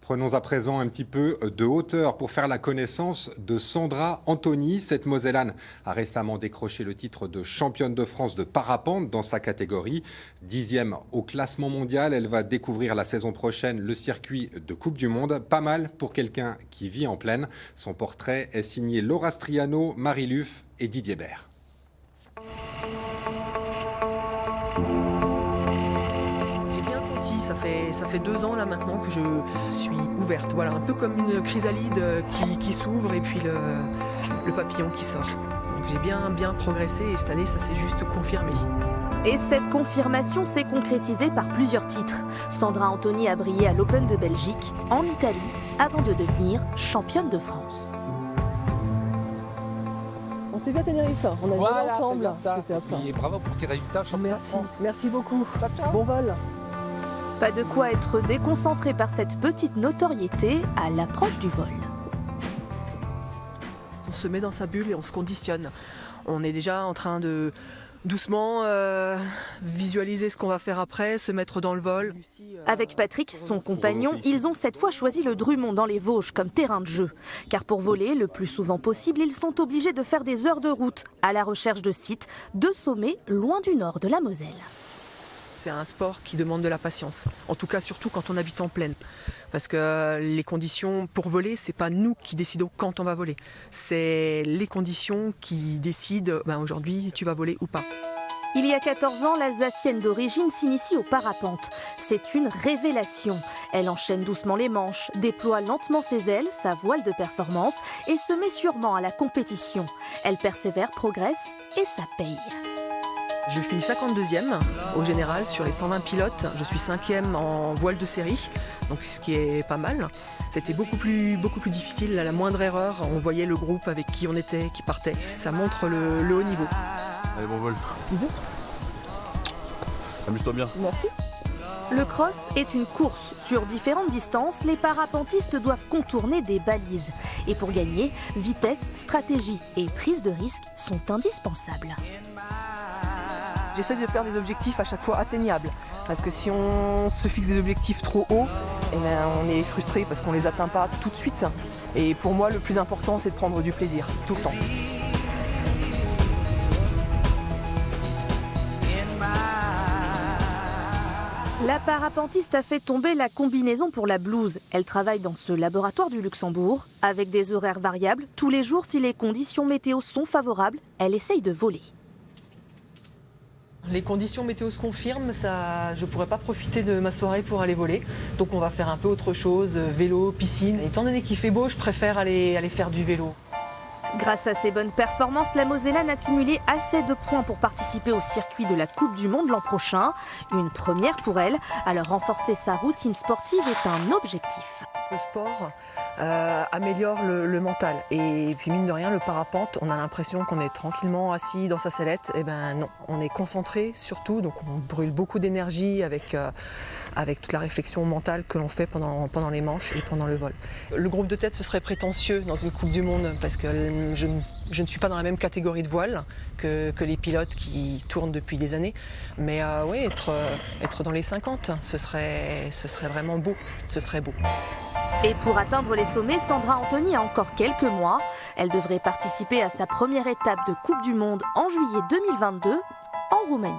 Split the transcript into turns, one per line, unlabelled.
Prenons à présent un petit peu de hauteur pour faire la connaissance de Sandra Anthony. Cette Mosellane a récemment décroché le titre de championne de France de parapente dans sa catégorie. 10e au classement mondial, elle va découvrir la saison prochaine le circuit de Coupe du Monde. Pas mal pour quelqu'un qui vit en plaine. Son portrait est signé Laura Striano, Marie Luff et Didier Bert.
Ça fait 2 ans là maintenant que je suis ouverte, voilà, un peu comme une chrysalide qui s'ouvre et puis le papillon qui sort. Donc j'ai bien progressé et cette année ça s'est juste confirmé.
Et cette confirmation s'est concrétisée par plusieurs titres. Sandra Anthony a brillé à l'Open de Belgique, en Italie, avant de devenir championne de France.
On s'est bien Tenerife, on a volé ensemble.
Et bravo pour tes résultats, championne de France.
Merci beaucoup. Bon vol.
Pas de quoi être déconcentré par cette petite notoriété à l'approche du vol.
On se met dans sa bulle et on se conditionne. On est déjà en train de doucement visualiser ce qu'on va faire après, se mettre dans le vol.
Avec Patrick, son compagnon, ils ont cette fois choisi le Drumont dans les Vosges comme terrain de jeu. Car pour voler le plus souvent possible, ils sont obligés de faire des heures de route à la recherche de sites, de sommets loin du nord de la Moselle.
C'est un sport qui demande de la patience, en tout cas surtout quand on habite en plaine. Parce que les conditions pour voler, c'est pas nous qui décidons quand on va voler. C'est les conditions qui décident aujourd'hui tu vas voler ou pas.
Il y a 14 ans, l'Alsacienne d'origine s'initie au parapente. C'est une révélation. Elle enchaîne doucement les manches, déploie lentement ses ailes, sa voile de performance et se met sûrement à la compétition. Elle persévère, progresse et ça paye.
Je finis 52e au général sur les 120 pilotes. Je suis 5e en voile de série, donc ce qui est pas mal. C'était beaucoup plus difficile. À la moindre erreur, on voyait le groupe avec qui on était, qui partait. Ça montre le haut niveau.
Allez, bon vol.
Bisous.
Amuse-toi bien.
Merci.
Le cross est une course. Sur différentes distances, les parapentistes doivent contourner des balises. Et pour gagner, vitesse, stratégie et prise de risque sont indispensables.
J'essaie de faire des objectifs à chaque fois atteignables. Parce que si on se fixe des objectifs trop hauts, on est frustré parce qu'on ne les atteint pas tout de suite. Et pour moi, le plus important, c'est de prendre du plaisir, tout le temps.
La parapentiste a fait tomber la combinaison pour la blouse. Elle travaille dans ce laboratoire du Luxembourg. Avec des horaires variables, tous les jours, si les conditions météo sont favorables, elle essaye de voler.
Les conditions météo se confirment, je ne pourrais pas profiter de ma soirée pour aller voler. Donc on va faire un peu autre chose, vélo, piscine. Étant donné qu'il fait beau, je préfère aller faire du vélo.
Grâce à ses bonnes performances, la Mosellane a cumulé assez de points pour participer au circuit de la Coupe du Monde l'an prochain. Une première pour elle, alors renforcer sa routine sportive est un objectif.
Le sport améliore le mental et puis mine de rien le parapente, on a l'impression qu'on est tranquillement assis dans sa sellette. Et ben non, on est concentré surtout, donc on brûle beaucoup d'énergie avec toute la réflexion mentale que l'on fait pendant les manches et pendant le vol. Le groupe de tête, ce serait prétentieux dans une Coupe du Monde parce que je ne suis pas dans la même catégorie de voile que les pilotes qui tournent depuis des années. Mais oui, être dans les 50, ce serait vraiment beau, ce serait beau.
Et pour atteindre les sommets, Sandra Anthony a encore quelques mois. Elle devrait participer à sa première étape de Coupe du Monde en juillet 2022 en Roumanie.